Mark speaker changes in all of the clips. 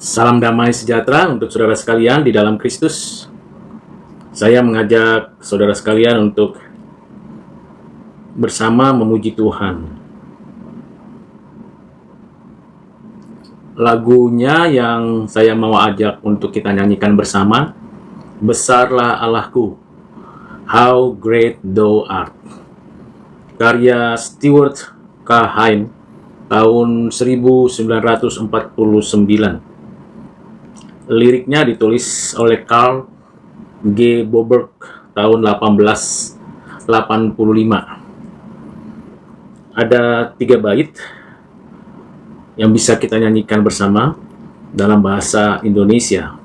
Speaker 1: Salam damai sejahtera untuk saudara sekalian di dalam Kristus. Saya mengajak saudara sekalian untuk bersama memuji Tuhan. Lagunya yang saya mau ajak untuk kita nyanyikan bersama, Besarlah Allahku, How Great Thou Art, karya Stewart K. Hine tahun 1949. Liriknya ditulis oleh Carl G. Boberg tahun 1885. Ada 3 bait yang bisa kita nyanyikan bersama dalam bahasa Indonesia.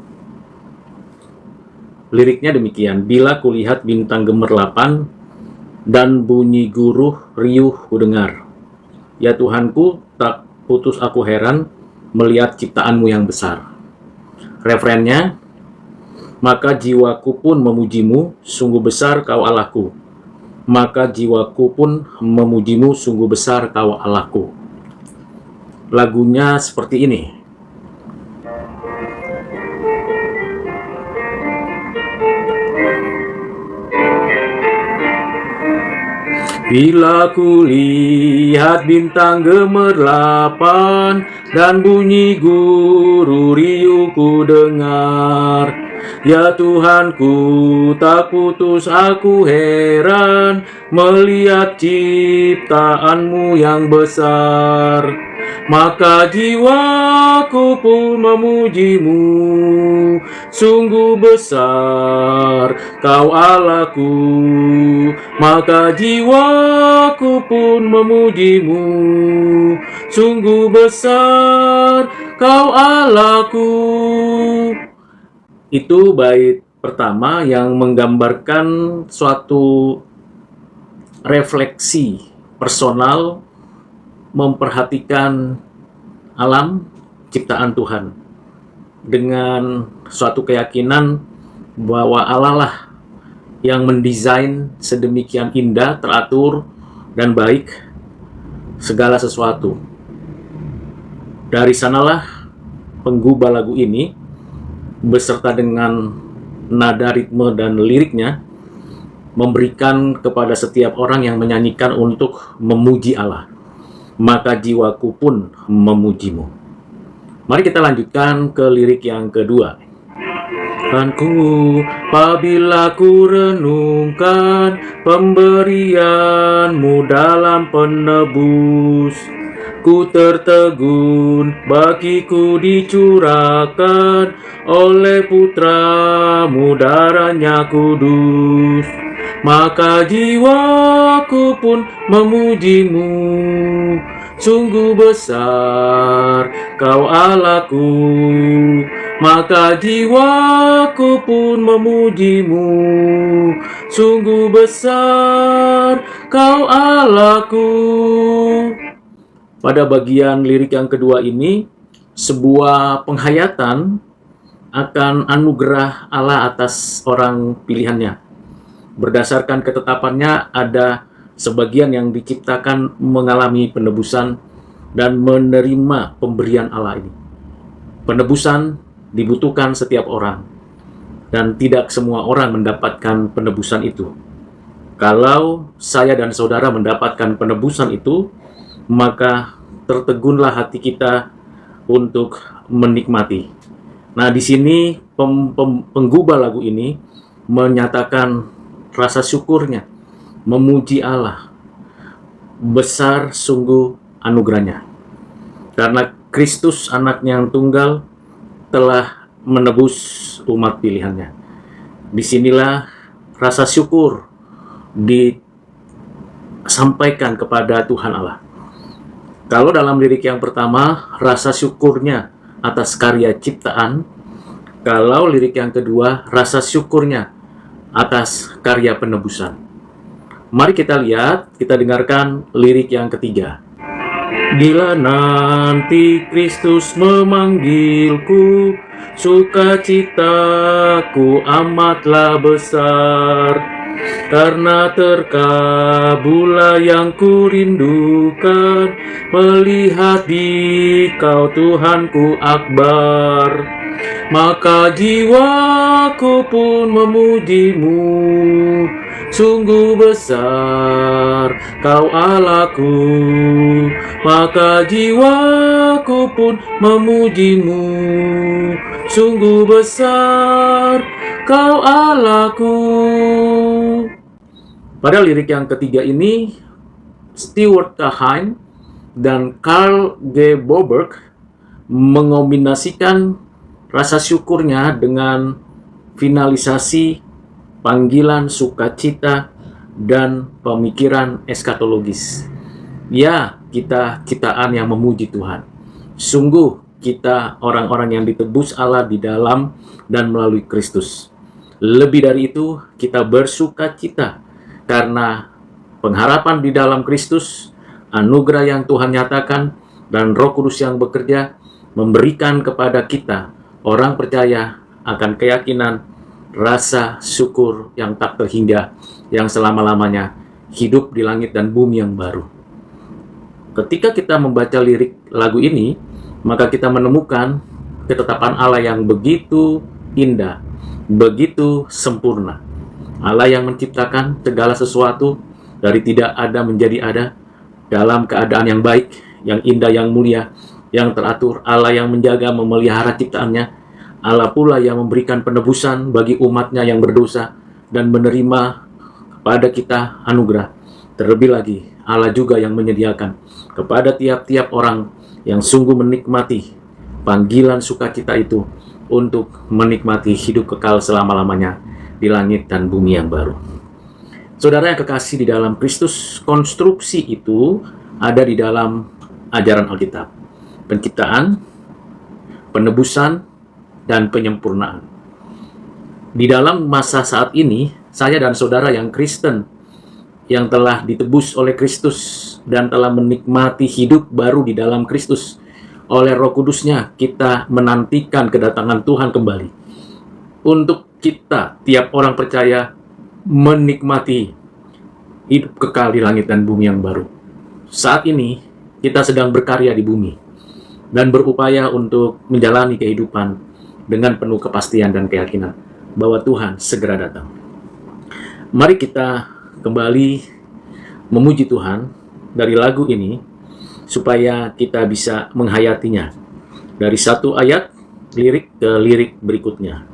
Speaker 1: Liriknya demikian: bila kulihat bintang gemerlapan dan bunyi guruh riuh kudengar, ya Tuhanku, tak putus aku heran melihat ciptaanmu yang besar. Referennya, maka jiwaku pun memujimu, sungguh besar kau Allahku. Maka jiwaku pun memujimu, sungguh besar kau Allahku. Lagunya seperti ini. Bila kulihat bintang gemerlapan dan bunyi guru riuh ku dengar, ya Tuhanku, tak putus aku heran melihat ciptaanmu yang besar. Maka jiwaku pun memujimu, sungguh besar kau Allahku. Maka jiwaku pun memujimu, sungguh besar kau Allahku. Itu bait pertama yang menggambarkan suatu refleksi personal, memperhatikan alam ciptaan Tuhan dengan suatu keyakinan bahwa Allah lah yang mendesain sedemikian indah, teratur, dan baik segala sesuatu. Dari sanalah penggubah lagu ini beserta dengan nada, ritme, dan liriknya memberikan kepada setiap orang yang menyanyikan untuk memuji Allah. Maka jiwaku pun memujimu. Mari kita lanjutkan ke lirik yang kedua. Tuhanku, apabila ku renungkan pemberianmu dalam penebus, ku tertegun bagiku dicurahkan oleh putramu darahnya kudus. Maka jiwaku pun memujimu, sungguh besar kau Allahku. Maka jiwaku pun memujimu, sungguh besar kau Allahku. Pada bagian lirik yang kedua ini, sebuah penghayatan akan anugerah Allah atas orang pilihannya. Berdasarkan ketetapannya, ada sebagian yang diciptakan mengalami penebusan dan menerima pemberian Allah ini. Penebusan dibutuhkan setiap orang, dan tidak semua orang mendapatkan penebusan itu. Kalau saya dan saudara mendapatkan penebusan itu, maka tertegunlah hati kita untuk menikmati. Nah, di sini penggubah lagu ini menyatakan rasa syukurnya, memuji Allah. Besar sungguh anugerahnya, karena Kristus anaknya yang tunggal telah menebus umat pilihannya. Disinilah rasa syukur disampaikan kepada Tuhan Allah. Kalau dalam lirik yang pertama, rasa syukurnya atas karya ciptaan. Kalau lirik yang kedua, rasa syukurnya atas karya penebusan. Mari kita lihat, kita dengarkan lirik yang ketiga. Bila nanti Kristus memanggilku, sukacitaku amatlah besar. karena terkabullah yang kurindukan, melihat di Kau Tuhanku akbar. Maka jiwaku pun memuji-Mu, sungguh besar Kau Allahku. Maka jiwaku pun memuji-Mu, sungguh besar Kau Allahku. Pada lirik yang ketiga ini, Stuart Kahn dan Carl G. Boberg mengombinasikan rasa syukurnya dengan finalisasi panggilan sukacita dan pemikiran eskatologis. Ya, kita ciptaan yang memuji Tuhan. Sungguh kita orang-orang yang ditebus Allah di dalam dan melalui Kristus. Lebih dari itu, kita bersukacita karena pengharapan di dalam Kristus, anugerah yang Tuhan nyatakan, dan Roh Kudus yang bekerja memberikan kepada kita, orang percaya, akan keyakinan, rasa syukur yang tak terhingga, yang selama-lamanya hidup di langit dan bumi yang baru. Ketika kita membaca lirik lagu ini, maka kita menemukan ketetapan Allah yang begitu indah, begitu sempurna. Allah yang menciptakan segala sesuatu dari tidak ada menjadi ada, dalam keadaan yang baik, yang indah, yang mulia, yang teratur. Allah yang menjaga, memelihara ciptaannya. Allah pula yang memberikan penebusan bagi umatnya yang berdosa dan menerima kepada kita anugerah. Terlebih lagi, Allah juga yang menyediakan kepada tiap-tiap orang yang sungguh menikmati panggilan sukacita itu untuk menikmati hidup kekal selama-lamanya di langit dan bumi yang baru. Saudara yang kekasih di dalam Kristus, konstruksi itu ada di dalam ajaran Alkitab. Penciptaan, penebusan, dan penyempurnaan. Di dalam masa saat ini, saya dan saudara yang Kristen, yang telah ditebus oleh Kristus dan telah menikmati hidup baru di dalam Kristus, oleh Roh Kudus-Nya, kita menantikan kedatangan Tuhan kembali. Untuk kita, tiap orang percaya, menikmati hidup kekal di langit dan bumi yang baru. Saat ini, kita sedang berkarya di bumi dan berupaya untuk menjalani kehidupan dengan penuh kepastian dan keyakinan bahwa Tuhan segera datang. Mari kita kembali memuji Tuhan dari lagu ini, supaya kita bisa menghayatinya dari satu ayat lirik ke lirik berikutnya.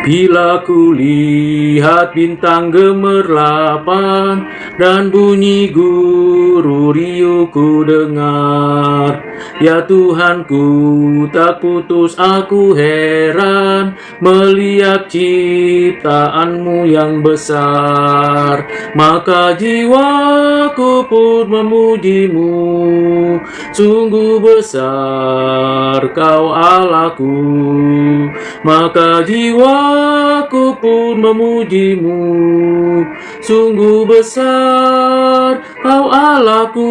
Speaker 1: Bila ku lihat bintang gemerlapan dan bunyi guru riuh ku dengar, ya Tuhanku, tak putus aku heran melihat ciptaanmu yang besar. Maka jiwaku pun memuji-Mu, sungguh besar Kau Allahku. Maka jiwaku pun memuji-Mu, sungguh besar Kau Allahku.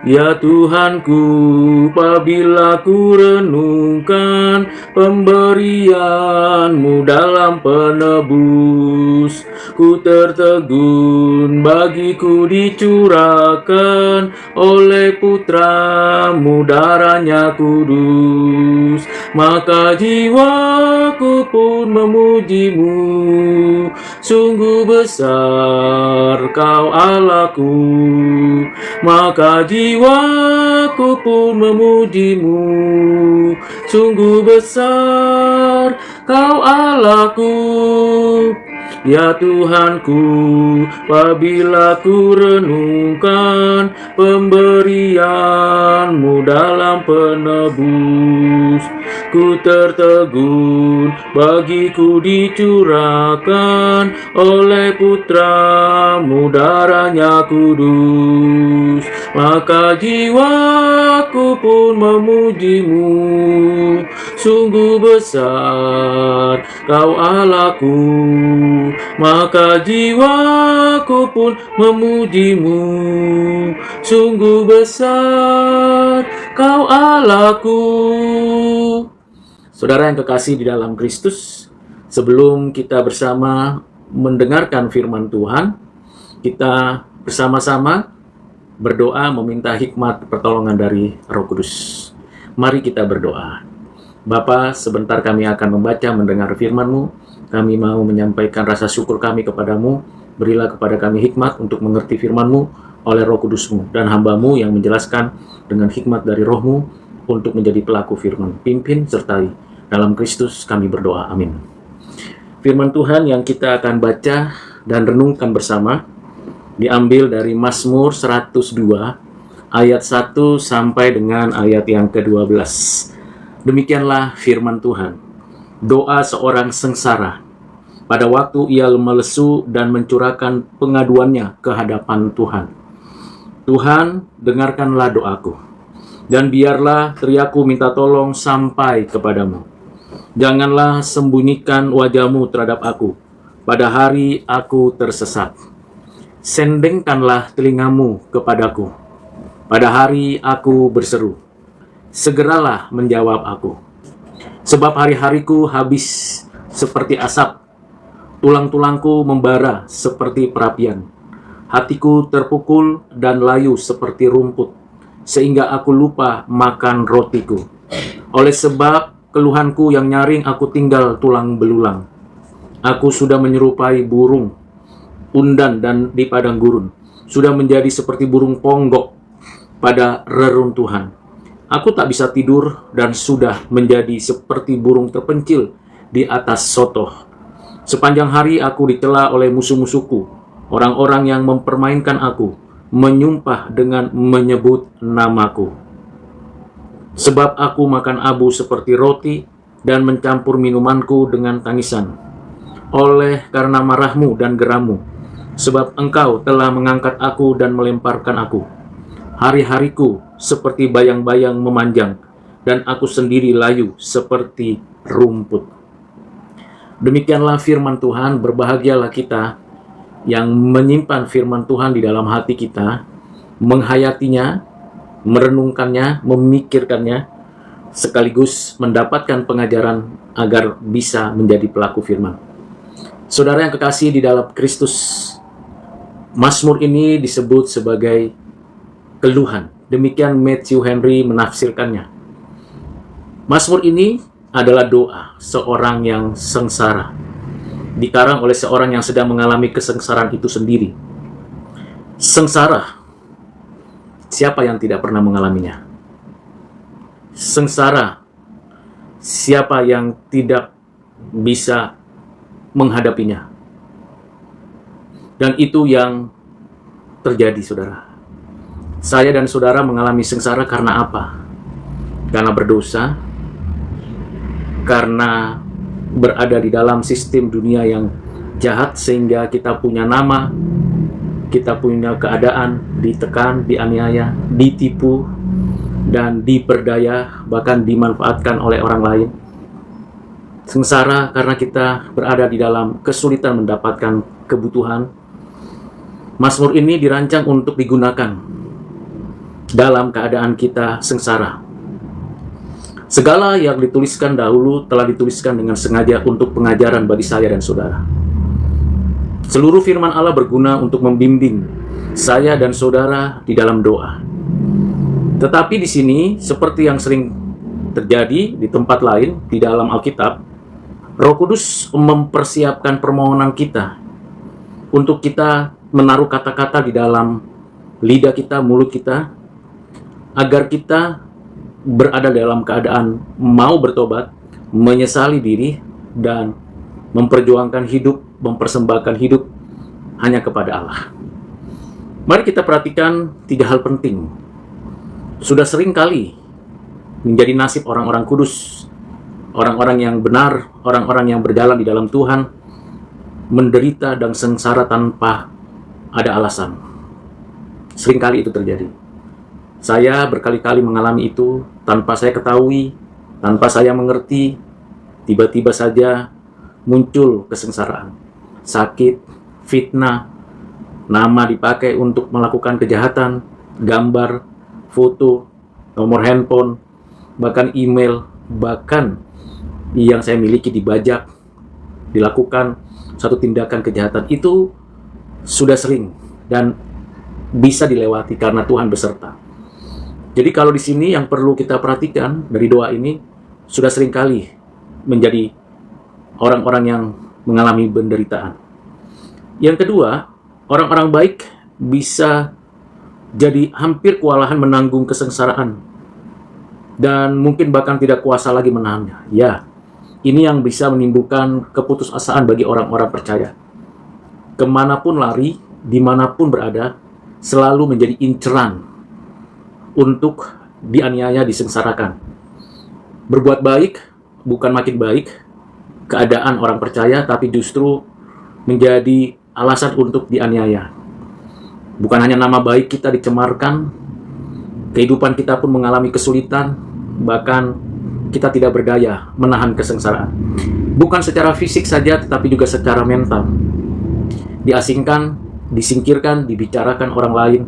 Speaker 1: Ya Tuhanku, apabila ku renungkan pemberian-Mu dalam penebus, ku tertegun bagiku dicurahkan oleh Putra-Mu darahnya kudus. Maka jiwaku pun memuji-Mu, sungguh besar Kau Allahku. Maka jiwaku pun memuji-Mu, sungguh besar Kau Allahku. Ya Tuhanku, apabila ku renungkan pemberian-Mu dalam penebus, ku tertegun bagiku dicurahkan oleh Putra-Mu darahnya kudus. Maka jiwaku pun memuji-Mu, Sungguh besar Kau Allahku, maka jiwaku pun memujimu. Sungguh besar Kau Allahku. Saudara yang kekasih di dalam Kristus, sebelum kita bersama mendengarkan firman Tuhan, kita bersama-sama berdoa meminta hikmat pertolongan dari Roh Kudus. Mari kita berdoa. Bapa, sebentar kami akan membaca mendengar firman-Mu. Kami mau menyampaikan rasa syukur kami kepadamu. Berilah kepada kami hikmat untuk mengerti firman-Mu oleh Roh Kudus-Mu, dan hamba-Mu yang menjelaskan dengan hikmat dari Roh-Mu untuk menjadi pelaku firman. Pimpin sertai. Dalam Kristus kami berdoa. Amin. Firman Tuhan yang kita akan baca dan renungkan bersama diambil dari Mazmur 102 ayat 1 sampai dengan ayat yang ke-12. Demikianlah firman Tuhan. Doa seorang sengsara pada waktu ia melesu dan mencurahkan pengaduannya ke hadapan Tuhan. Tuhan, dengarkanlah doaku, dan biarlah teriakku minta tolong sampai kepadamu. Janganlah sembunyikan wajah-Mu terhadap aku pada hari aku tersesat. Sendengkanlah telinga-Mu kepadaku pada hari aku berseru. Segeralah menjawab aku. Sebab hari-hariku habis seperti asap, tulang-tulangku membara seperti perapian. Hatiku terpukul dan layu seperti rumput, sehingga aku lupa makan rotiku. Oleh sebab keluhanku yang nyaring, aku tinggal tulang belulang. Aku sudah menyerupai burung undan dan di padang gurun, sudah menjadi seperti burung ponggok pada reruntuhan. Aku tak bisa tidur dan sudah menjadi seperti burung terpencil di atas sotoh. Sepanjang hari aku dicela oleh musuh-musuhku, orang-orang yang mempermainkan aku, menyumpah dengan menyebut namaku. Sebab aku makan abu seperti roti dan mencampur minumanku dengan tangisan. Oleh karena marah-Mu dan geram-Mu, sebab Engkau telah mengangkat aku dan melemparkan aku. Hari-hariku seperti bayang-bayang memanjang, dan aku sendiri layu seperti rumput. Demikianlah firman Tuhan. Berbahagialah kita yang menyimpan firman Tuhan di dalam hati kita, menghayatinya, merenungkannya, memikirkannya, sekaligus mendapatkan pengajaran agar bisa menjadi pelaku firman. Saudara yang kekasih di dalam Kristus, Mazmur ini disebut sebagai keluhan. Demikian Matthew Henry menafsirkannya. Mazmur ini adalah doa seorang yang sengsara, dikarang oleh seorang yang sedang mengalami kesengsaraan itu sendiri. Sengsara, siapa yang tidak pernah mengalaminya? Sengsara, siapa yang tidak bisa menghadapinya? Dan itu yang terjadi, saudara. Saya dan saudara mengalami sengsara karena apa? Karena berdosa, karena berada di dalam sistem dunia yang jahat, sehingga kita punya nama, kita punya keadaan ditekan, dianiaya, ditipu, dan diperdaya, bahkan dimanfaatkan oleh orang lain. Sengsara karena kita berada di dalam kesulitan mendapatkan kebutuhan. Mazmur ini dirancang untuk digunakan dalam keadaan kita sengsara. Segala yang dituliskan dahulu telah dituliskan dengan sengaja untuk pengajaran bagi saya dan saudara. Seluruh firman Allah berguna untuk membimbing saya dan saudara di dalam doa. Tetapi di sini, seperti yang sering terjadi di tempat lain di dalam Alkitab, Roh Kudus mempersiapkan permohonan kita untuk kita menaruh kata-kata di dalam lidah kita, mulut kita, agar kita berada dalam keadaan mau bertobat, menyesali diri, dan memperjuangkan hidup, mempersembahkan hidup hanya kepada Allah. Mari kita perhatikan 3 hal penting. Sudah sering kali menjadi nasib orang-orang kudus, orang-orang yang benar, orang-orang yang berjalan di dalam Tuhan, menderita dan sengsara tanpa ada alasan. Seringkali itu terjadi. Saya berkali-kali mengalami itu tanpa saya ketahui, Tanpa saya mengerti, tiba-tiba saja muncul kesengsaraan, sakit, fitnah, nama dipakai untuk melakukan kejahatan, gambar, foto, nomor handphone, bahkan email, bahkan yang saya miliki dibajak, dilakukan satu tindakan kejahatan. Itu sudah sering dan bisa dilewati karena Tuhan beserta. Jadi kalau di sini yang perlu kita perhatikan dari doa ini, sudah sering kali menjadi orang-orang yang mengalami penderitaan. Yang kedua, orang-orang baik bisa jadi hampir kewalahan menanggung kesengsaraan dan mungkin bahkan tidak kuasa lagi menahannya. Ya, ini yang bisa menimbulkan keputusasaan bagi orang-orang percaya. Kemanapun lari, dimanapun berada, selalu menjadi inceran untuk dianiaya, disengsarakan. Berbuat baik bukan makin baik keadaan orang percaya, tapi justru menjadi alasan untuk dianiaya. Bukan hanya nama baik kita dicemarkan, kehidupan kita pun mengalami kesulitan, bahkan kita tidak berdaya menahan kesengsaraan. Bukan secara fisik saja, tetapi juga secara mental. Diasingkan, disingkirkan, dibicarakan orang lain,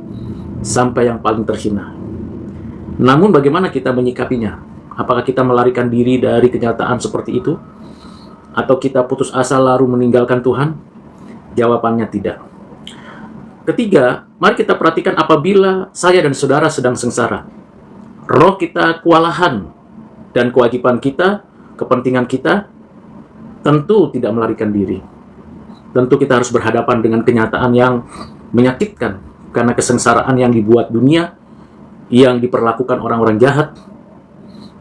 Speaker 1: sampai yang paling terhina. Namun bagaimana kita menyikapinya? Apakah kita melarikan diri dari kenyataan seperti itu? Atau kita putus asa lalu meninggalkan Tuhan? Jawabannya tidak. Ketiga, mari kita perhatikan apabila saya dan saudara sedang sengsara. Roh kita kewalahan dan kewajiban kita, kepentingan kita, tentu tidak melarikan diri. Tentu kita harus berhadapan dengan kenyataan yang menyakitkan karena kesengsaraan yang dibuat dunia, yang diperlakukan orang-orang jahat.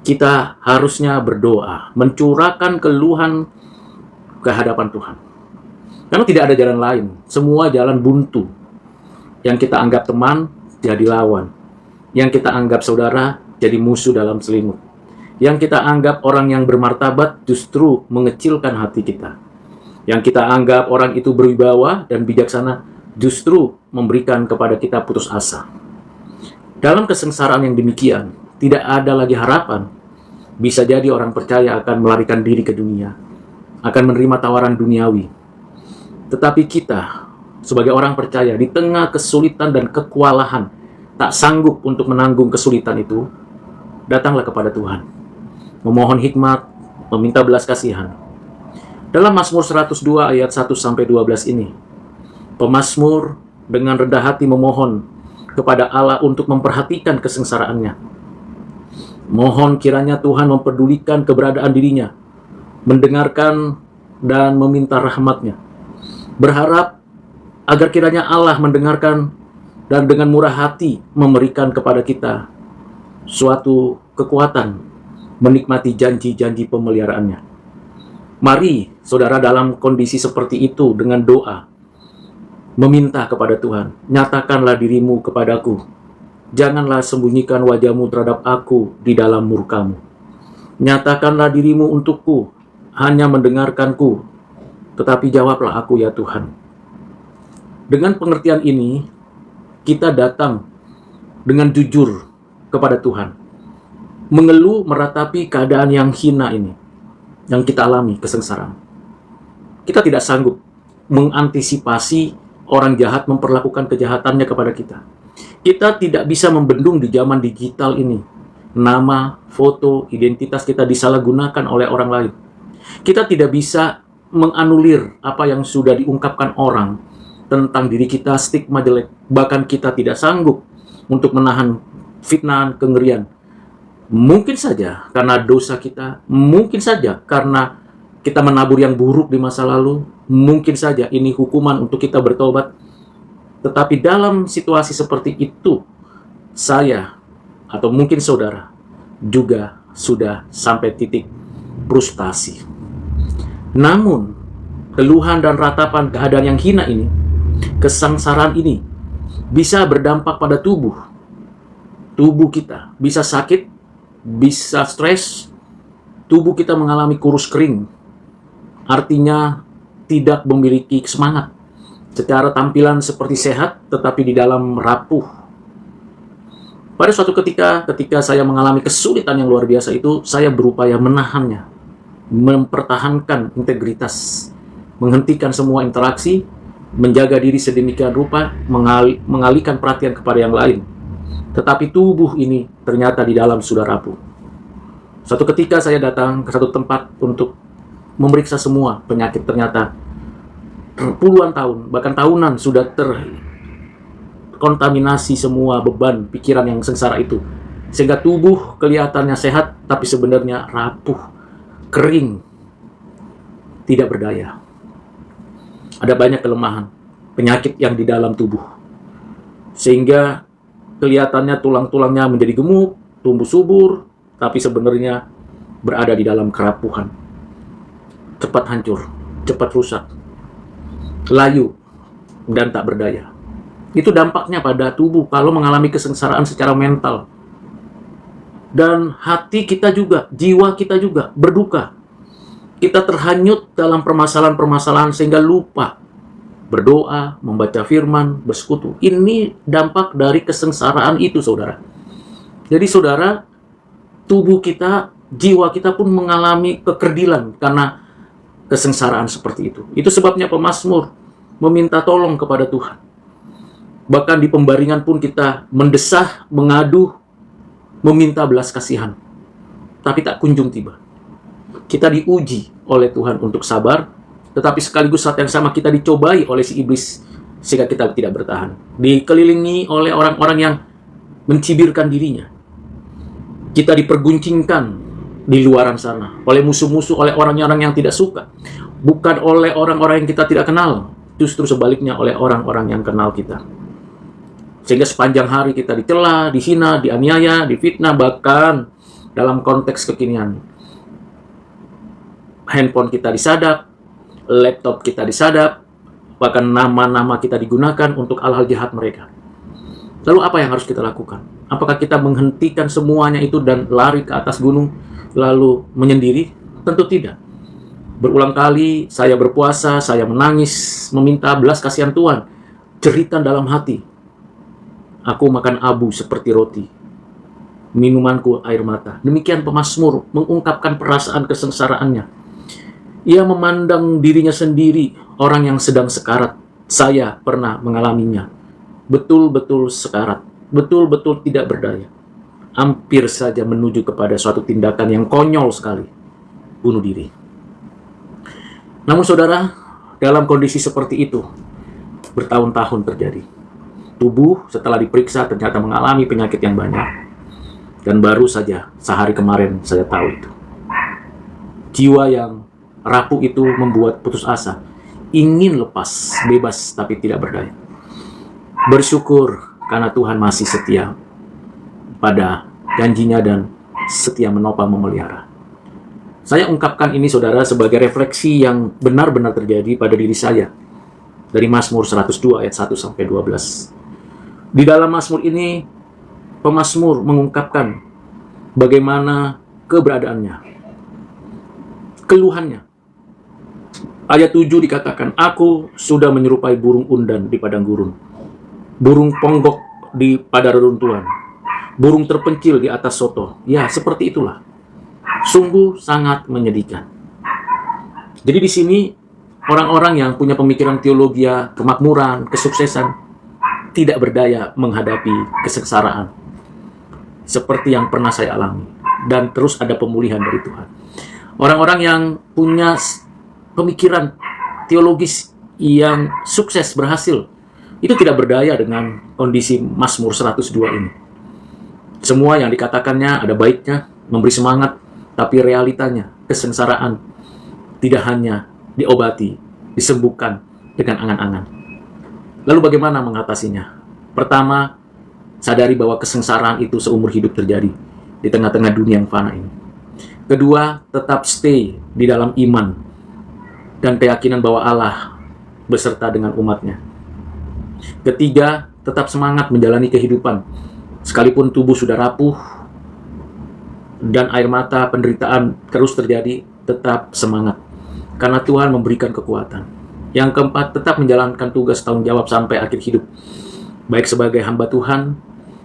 Speaker 1: Kita harusnya berdoa, mencurahkan keluhan ke hadapan Tuhan. Karena tidak ada jalan lain, semua jalan buntu. Yang kita anggap teman, jadi lawan. Yang kita anggap saudara, jadi musuh dalam selimut. Yang kita anggap orang yang bermartabat, justru mengecilkan hati kita. Yang kita anggap orang itu berwibawa dan bijaksana, justru memberikan kepada kita putus asa. Dalam kesengsaraan yang demikian, tidak ada lagi harapan. Bisa jadi orang percaya akan melarikan diri ke dunia, akan menerima tawaran duniawi. Tetapi kita, sebagai orang percaya, di tengah kesulitan dan kekualahan, tak sanggup untuk menanggung kesulitan itu, datanglah kepada Tuhan. Memohon hikmat, meminta belas kasihan. Dalam Mazmur 102 ayat 1-12 ini, pemazmur dengan rendah hati memohon kepada Allah untuk memperhatikan kesengsaraannya. Mohon kiranya Tuhan mempedulikan keberadaan dirinya, mendengarkan dan meminta rahmat-Nya. Berharap agar kiranya Allah mendengarkan dan dengan murah hati memberikan kepada kita suatu kekuatan menikmati janji-janji pemeliharaannya. Mari, saudara, dalam kondisi seperti itu dengan doa, meminta kepada Tuhan, nyatakanlah dirimu kepadaku. Janganlah sembunyikan wajahmu terhadap aku di dalam murkamu. Nyatakanlah dirimu untukku, hanya mendengarkanku, tetapi jawablah aku ya Tuhan. Dengan pengertian ini, kita datang dengan jujur kepada Tuhan. Mengeluh meratapi keadaan yang hina ini, yang kita alami, kesengsaraan. Kita tidak sanggup mengantisipasi orang jahat memperlakukan kejahatannya kepada kita. Kita tidak bisa membendung di zaman digital ini. Nama, foto, identitas kita disalahgunakan oleh orang lain. Kita tidak bisa menganulir apa yang sudah diungkapkan orang tentang diri kita, stigma jelek. Bahkan kita tidak sanggup untuk menahan fitnah, kengerian. Mungkin saja karena dosa kita, mungkin saja karena kita menabur yang buruk di masa lalu, mungkin saja ini hukuman untuk kita bertobat. Tetapi dalam situasi seperti itu, saya atau mungkin saudara juga sudah sampai titik frustasi. Namun, keluhan dan ratapan keadaan yang hina ini, kesengsaraan ini, bisa berdampak pada tubuh. Tubuh kita bisa sakit, bisa stres, tubuh kita mengalami kurus kering. Artinya tidak memiliki semangat. Secara tampilan seperti sehat, tetapi di dalam rapuh. Pada suatu ketika saya mengalami kesulitan yang luar biasa itu, saya berupaya menahannya, mempertahankan integritas, menghentikan semua interaksi, menjaga diri sedemikian rupa, mengalihkan perhatian kepada yang lain. Tetapi tubuh ini ternyata di dalam sudah rapuh. Suatu ketika saya datang ke satu tempat untuk memeriksa semua penyakit, ternyata puluhan tahun, bahkan tahunan sudah terkontaminasi semua beban pikiran yang sengsara itu. Sehingga tubuh kelihatannya sehat, tapi sebenarnya rapuh, kering, tidak berdaya. Ada banyak kelemahan, penyakit yang di dalam tubuh. Sehingga kelihatannya tulang-tulangnya menjadi gemuk, tumbuh subur, tapi sebenarnya berada di dalam kerapuhan. Cepat hancur, cepat rusak, layu, dan tak berdaya. Itu dampaknya pada tubuh kalau mengalami kesengsaraan secara mental. Dan hati kita juga, jiwa kita juga berduka. Kita terhanyut dalam permasalahan-permasalahan sehingga lupa berdoa, membaca firman, bersekutu. Ini dampak dari kesengsaraan itu, saudara. Jadi saudara, tubuh kita, jiwa kita pun mengalami kekerdilan karena kesengsaraan seperti itu. Itu sebabnya pemazmur meminta tolong kepada Tuhan. Bahkan di pembaringan pun kita mendesah, mengadu, meminta belas kasihan. Tapi tak kunjung tiba. Kita diuji oleh Tuhan untuk sabar, tetapi sekaligus saat yang sama kita dicobai oleh si iblis, sehingga kita tidak bertahan. Dikelilingi oleh orang-orang yang mencibirkan dirinya. Kita diperguncingkan di luaran sana, oleh musuh-musuh, oleh orang-orang yang tidak suka. Bukan oleh orang-orang yang kita tidak kenal, justru sebaliknya oleh orang-orang yang kenal kita. Sehingga sepanjang hari kita dicela, dihina, dianiaya, difitnah, bahkan dalam konteks kekinian. Handphone kita disadap, laptop kita disadap, bahkan nama-nama kita digunakan untuk hal-hal jahat mereka. Lalu apa yang harus kita lakukan? Apakah kita menghentikan semuanya itu dan lari ke atas gunung, lalu menyendiri? Tentu tidak. Berulang kali saya berpuasa, saya menangis, meminta belas kasihan Tuhan, jeritan dalam hati. Aku makan abu seperti roti, minumanku air mata. Demikian pemazmur mengungkapkan perasaan kesengsaraannya. Ia memandang dirinya sendiri, orang yang sedang sekarat. Saya pernah mengalaminya. Betul-betul sekarat, betul-betul tidak berdaya. Hampir saja menuju kepada suatu tindakan yang konyol sekali, bunuh diri. Namun saudara, dalam kondisi seperti itu, bertahun-tahun terjadi. Tubuh setelah diperiksa ternyata mengalami penyakit yang banyak. Dan baru saja sehari kemarin saya tahu itu. Jiwa yang rapuh itu membuat putus asa. Ingin lepas, bebas, tapi tidak berdaya. Bersyukur karena Tuhan masih setia pada janjinya dan setia menopang memelihara. Saya ungkapkan ini saudara sebagai refleksi yang benar-benar terjadi pada diri saya. Dari Mazmur 102 ayat 1 sampai 12. Di dalam Mazmur ini, pemazmur mengungkapkan bagaimana keberadaannya, keluhannya. Ayat 7 dikatakan, aku sudah menyerupai burung undan di padang gurun, burung ponggok di pada reruntuhan, burung terpencil di atas soto. Ya, seperti itulah. Sungguh sangat menyedihkan. Jadi di sini, orang-orang yang punya pemikiran teologi, kemakmuran, kesuksesan, tidak berdaya menghadapi kesengsaraan seperti yang pernah saya alami, dan terus ada pemulihan dari Tuhan. Orang-orang yang punya pemikiran teologis yang sukses, berhasil, itu tidak berdaya dengan kondisi Mazmur 102 ini. Semua yang dikatakannya ada baiknya, memberi semangat, tapi realitanya kesengsaraan tidak hanya diobati, disembuhkan dengan angan-angan. Lalu bagaimana mengatasinya? Pertama, sadari bahwa kesengsaraan itu seumur hidup terjadi di tengah-tengah dunia yang fana ini. Kedua, tetap stay di dalam iman dan keyakinan bahwa Allah beserta dengan umatnya. Ketiga, tetap semangat menjalani kehidupan. Sekalipun tubuh sudah rapuh dan air mata penderitaan terus terjadi, tetap semangat. Karena Tuhan memberikan kekuatan. Yang keempat, tetap menjalankan tugas tanggung jawab sampai akhir hidup. Baik sebagai hamba Tuhan,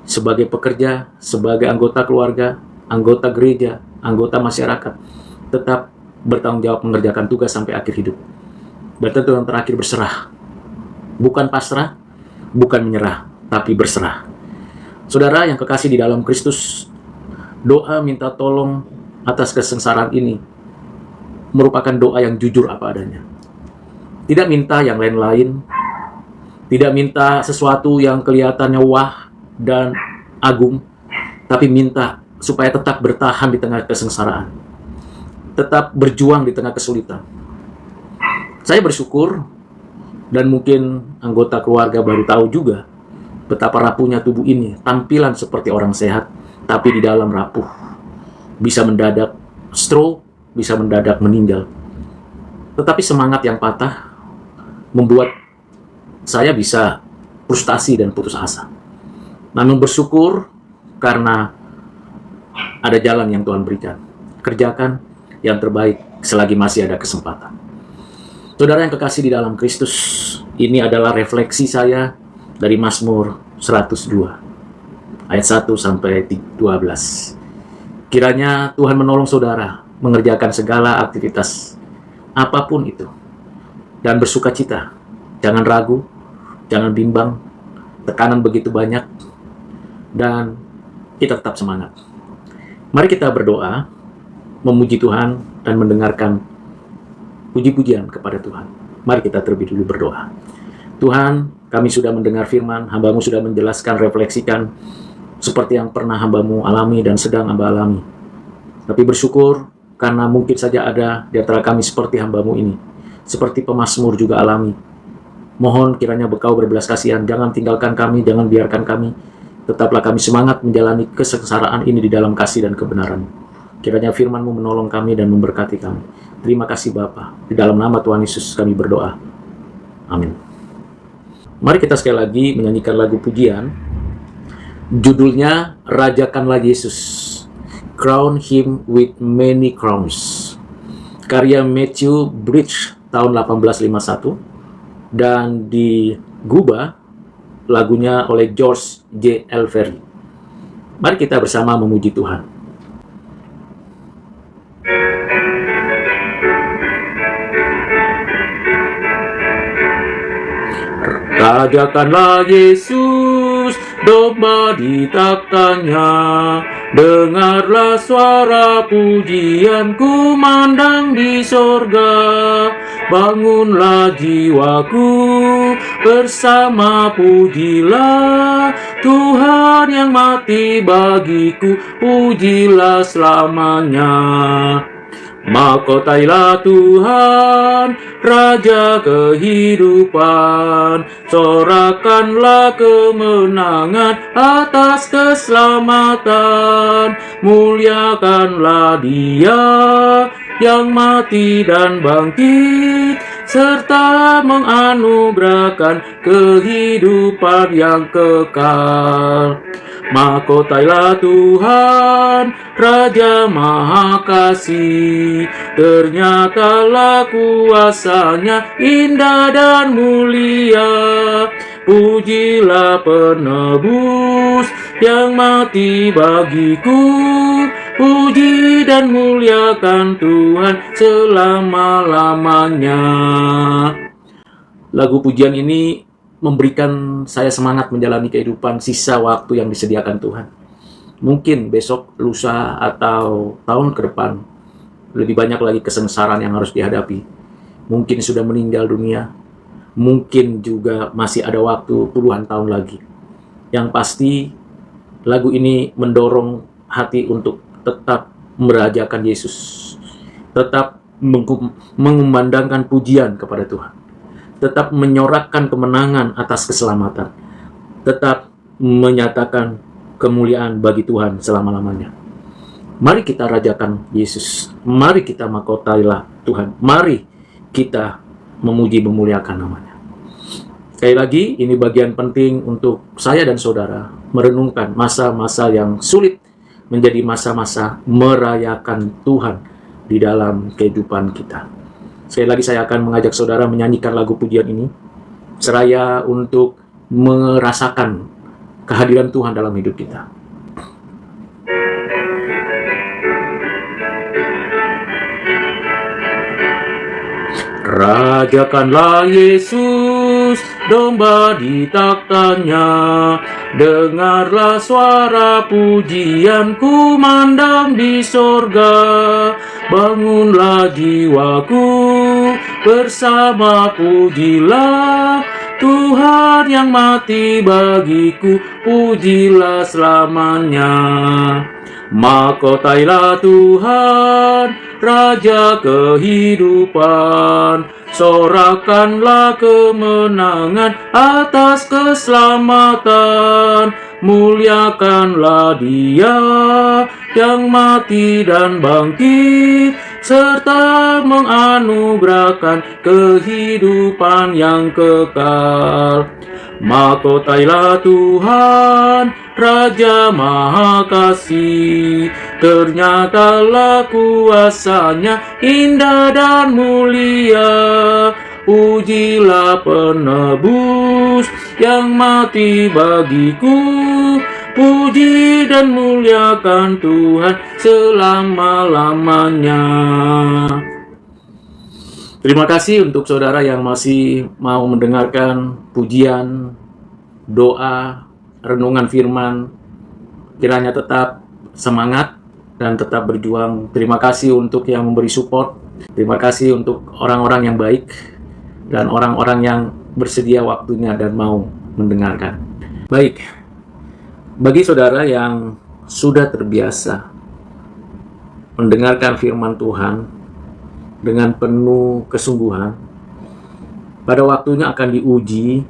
Speaker 1: sebagai pekerja, sebagai anggota keluarga, anggota gereja, anggota masyarakat, tetap bertanggung jawab mengerjakan tugas sampai akhir hidup. Dan tentu yang terakhir berserah. Bukan pasrah, bukan menyerah, tapi berserah. Saudara yang kekasih di dalam Kristus, doa minta tolong atas kesengsaraan ini merupakan doa yang jujur apa adanya. Tidak minta yang lain-lain, tidak minta sesuatu yang kelihatannya wah dan agung, tapi minta supaya tetap bertahan di tengah kesengsaraan, tetap berjuang di tengah kesulitan. Saya bersyukur, dan mungkin anggota keluarga baru tahu juga betapa rapuhnya tubuh ini, tampilan seperti orang sehat, tapi di dalam rapuh. Bisa mendadak stroke, bisa mendadak meninggal. Tetapi semangat yang patah membuat saya bisa frustasi dan putus asa. Namun bersyukur karena ada jalan yang Tuhan berikan. Kerjakan yang terbaik selagi masih ada kesempatan. Saudara yang kekasih di dalam Kristus, ini adalah refleksi saya dari Mazmur 102 ayat 1 sampai 12. Kiranya Tuhan menolong saudara mengerjakan segala aktivitas apapun itu dan bersukacita. Jangan ragu, jangan bimbang, tekanan begitu banyak, dan kita tetap semangat. Mari kita berdoa, memuji Tuhan dan mendengarkan puji-pujian kepada Tuhan. Mari kita terlebih dulu berdoa. Tuhan, kami sudah mendengar firman, hamba-Mu sudah menjelaskan, refleksikan, seperti yang pernah hamba-Mu alami dan sedang hamba alami. Tapi bersyukur, karena mungkin saja ada di antara kami seperti hamba-Mu ini, seperti pemazmur juga alami. Mohon kiranya Engkau berbelas kasihan, jangan tinggalkan kami, jangan biarkan kami. Tetaplah kami semangat menjalani kesengsaraan ini di dalam kasih dan kebenaran. Kiranya firman-Mu menolong kami dan memberkati kami. Terima kasih Bapa. Di dalam nama Tuhan Yesus kami berdoa. Amin. Mari kita sekali lagi menyanyikan lagu pujian. Judulnya Rajakanlah Yesus. Crown Him with Many Crowns. Karya Matthew Bridge tahun 1851. Dan digubah lagunya oleh George J. Elvery. Mari kita bersama memuji Tuhan. Rajakanlah Yesus, domba di takhta-Nya. Dengarlah suara pujian kumandang di sorga. Bangunlah jiwaku, bersama pujilah Tuhan yang mati bagiku, pujilah selamanya. Mahkotailah Tuhan, Raja kehidupan, sorakanlah kemenangan atas keselamatan, muliakanlah Dia yang mati dan bangkit, serta menganugerahkan kehidupan yang kekal. Mahkotailah Tuhan, Raja Maha Kasih, ternyatalah kuasa-Nya indah dan mulia. Pujilah penebus yang mati bagiku, puji dan muliakan Tuhan selama-lamanya. Lagu pujian ini memberikan saya semangat menjalani kehidupan sisa waktu yang disediakan Tuhan. Mungkin besok, lusa, atau tahun ke depan lebih banyak lagi kesengsaraan yang harus dihadapi. Mungkin sudah meninggal dunia, mungkin juga masih ada waktu puluhan tahun lagi. Yang pasti lagu ini mendorong hati untuk tetap merajakan Yesus, tetap mengumandangkan pujian kepada Tuhan, tetap menyorakkan kemenangan atas keselamatan, tetap menyatakan kemuliaan bagi Tuhan selama-lamanya. Mari kita rajakan Yesus, mari kita mahkotailah Tuhan, mari kita memuji memuliakan namanya. Sekali lagi, ini bagian penting untuk saya dan saudara merenungkan masa-masa yang sulit menjadi masa-masa merayakan Tuhan di dalam kehidupan kita. Sekali lagi saya akan mengajak saudara menyanyikan lagu pujian ini, seraya untuk merasakan kehadiran Tuhan dalam hidup kita. Rajakanlah Yesus, domba di taktanya. Dengarlah suara pujian kumandang di sorga. Bangunlah jiwaku, bersama pujilah Tuhan yang mati bagiku, pujilah selamanya. Mahkotailah Tuhan, Raja kehidupan, sorakanlah kemenangan atas keselamatan, muliakanlah Dia yang mati dan bangkit, serta menganugerahkan kehidupan yang kekal. Mahkotailah Tuhan, Raja Maha Kasih, ternyatalah kuasanya indah dan mulia. Pujilah penebus yang mati bagiku, puji dan muliakan Tuhan selama-lamanya. Terima kasih untuk saudara yang masih mau mendengarkan pujian, doa, renungan firman. Kiranya tetap semangat dan tetap berjuang. Terima kasih untuk yang memberi support. Terima kasih untuk orang-orang yang baik dan orang-orang yang bersedia waktunya dan mau mendengarkan. Baik, bagi saudara yang sudah terbiasa mendengarkan firman Tuhan dengan penuh kesungguhan, pada waktunya akan diuji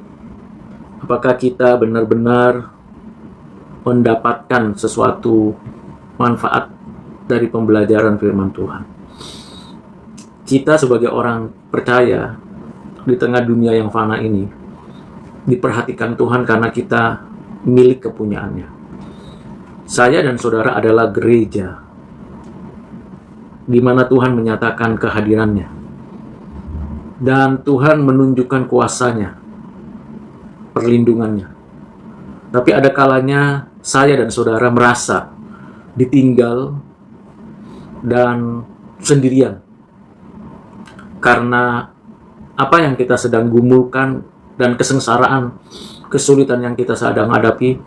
Speaker 1: apakah kita benar-benar mendapatkan sesuatu manfaat dari pembelajaran firman Tuhan. Kita sebagai orang percaya di tengah dunia yang fana ini diperhatikan Tuhan karena kita milik kepunyaannya. Saya dan saudara adalah gereja di mana Tuhan menyatakan kehadirannya dan Tuhan menunjukkan kuasanya, perlindungannya. Tapi ada kalanya saya dan saudara merasa ditinggal dan sendirian karena apa yang kita sedang gumulkan dan kesengsaraan, kesulitan yang kita sedang hadapi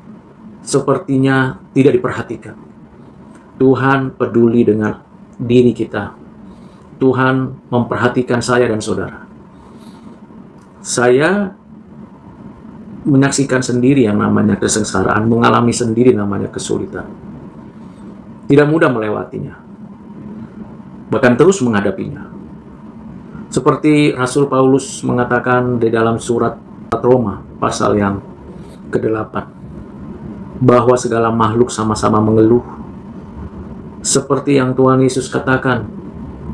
Speaker 1: sepertinya tidak diperhatikan. Tuhan peduli dengan diri kita. Tuhan memperhatikan saya dan saudara. Saya menyaksikan sendiri yang namanya kesengsaraan, mengalami sendiri namanya kesulitan. Tidak mudah melewatinya, bahkan terus menghadapinya. Seperti Rasul Paulus mengatakan di dalam surat Roma pasal yang ke-8, bahwa segala makhluk sama-sama mengeluh. Seperti yang Tuhan Yesus katakan,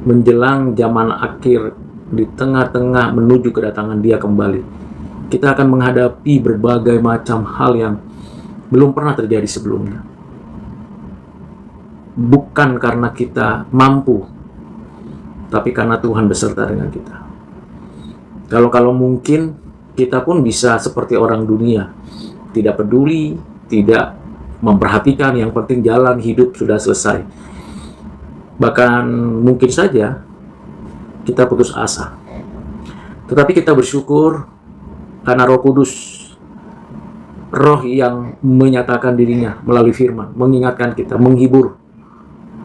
Speaker 1: menjelang zaman akhir, di tengah-tengah menuju kedatangan Dia kembali, kita akan menghadapi berbagai macam hal yang belum pernah terjadi sebelumnya. Bukan karena kita mampu, tapi karena Tuhan beserta dengan kita. Kalau mungkin kita pun bisa seperti orang dunia, tidak peduli, tidak memperhatikan, yang penting jalan hidup sudah selesai. Bahkan mungkin saja kita putus asa. Tetapi kita bersyukur karena Roh Kudus, Roh yang menyatakan dirinya melalui firman, mengingatkan kita, menghibur,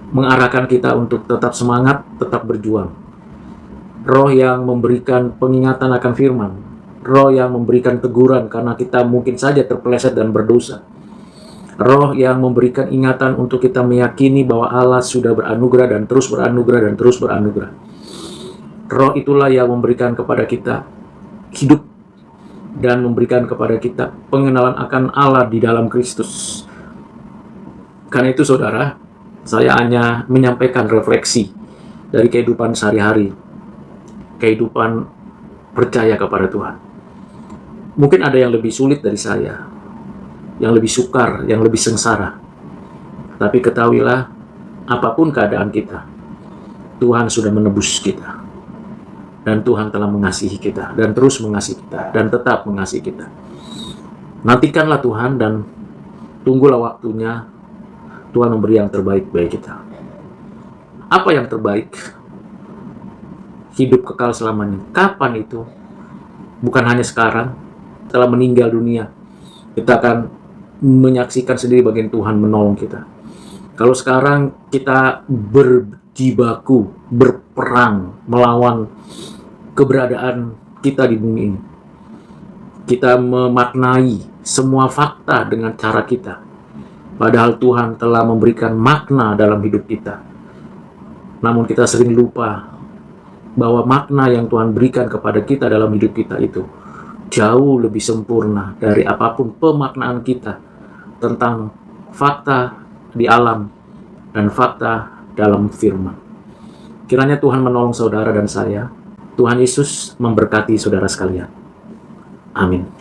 Speaker 1: mengarahkan kita untuk tetap semangat, tetap berjuang. Roh yang memberikan pengingatan akan firman, Roh yang memberikan teguran karena kita mungkin saja terpeleset dan berdosa. Roh yang memberikan ingatan untuk kita meyakini bahwa Allah sudah beranugerah dan terus beranugerah dan terus beranugerah. Roh itulah yang memberikan kepada kita hidup dan memberikan kepada kita pengenalan akan Allah di dalam Kristus. Karena itu saudara, saya hanya menyampaikan refleksi dari kehidupan sehari-hari, kehidupan percaya kepada Tuhan. Mungkin ada yang lebih sulit dari saya, yang lebih sukar, yang lebih sengsara. Tapi ketahuilah, apapun keadaan kita, Tuhan sudah menebus kita. Dan Tuhan telah mengasihi kita, dan terus mengasihi kita, dan tetap mengasihi kita. Nantikanlah Tuhan dan Tunggulah waktunya, Tuhan memberi yang terbaik bagi kita. Apa yang terbaik? Hidup kekal selamanya. Kapan itu? Bukan hanya sekarang, setelah meninggal dunia, kita akan menyaksikan sendiri bagian Tuhan menolong kita. Kalau sekarang kita berjibaku, berperang, melawan keberadaan kita di bumi ini, kita memaknai semua fakta dengan cara kita, padahal Tuhan telah memberikan makna dalam hidup kita. Namun kita sering lupa bahwa makna yang Tuhan berikan kepada kita dalam hidup kita itu jauh lebih sempurna dari apapun pemaknaan kita tentang fakta di alam dan fakta dalam firman. Kiranya Tuhan menolong saudara dan saya. Tuhan Yesus memberkati saudara sekalian. Amin.